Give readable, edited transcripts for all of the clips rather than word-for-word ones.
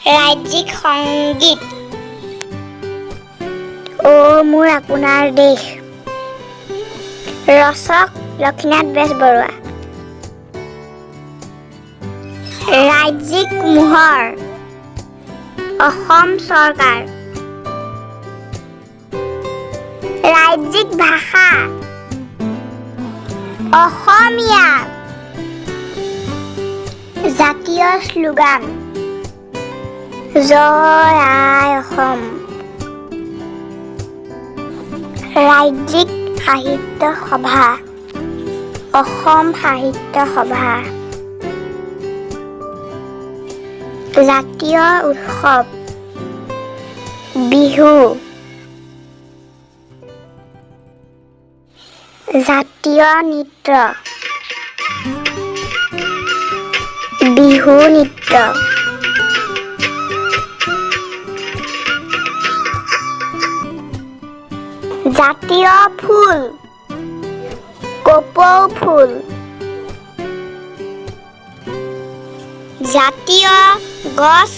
ৰাজ্যিক সংগীত অ' মোৰ আপোনাৰ দেশ। ৰচক লক্ষ্মীনাথ বেজবৰুৱা। ৰাজ্যিক মোহৰ অসম চৰকাৰ। ৰাজ্যিক ভাষা অসমীয়া। জাতীয় শ্লোগান জয় আই অসম। ৰাজ্যিক সাহিত্য সভা অসম সাহিত্য সভা। জাতীয় উৎসৱ বিহু। জাতীয় নৃত্য বিহু নৃত্য। জাতীয় ফুল কপৌ ফুল। জাতীয় গছ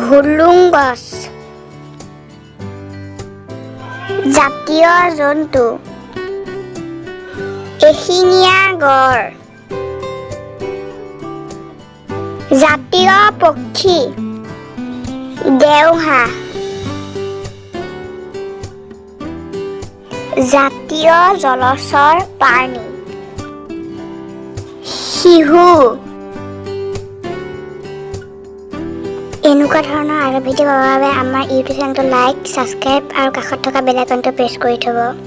হুলুং গছ। জাতীয় জন্তু এশিঙীয়া গড়। জাতীয় পক্ষী দেওহাঁহ। জাতীয় জলচৰ প্ৰাণী শিহু। এনেকুৱা ধৰণৰ আৰু ভিডিঅ' পাবৰ বাবে আমাৰ ইউটিউব চেনেলটো লাইক, ছাবস্ক্ৰাইব আৰু কাষত থকা বেল আইকনটো প্ৰেছ কৰি থ'ব।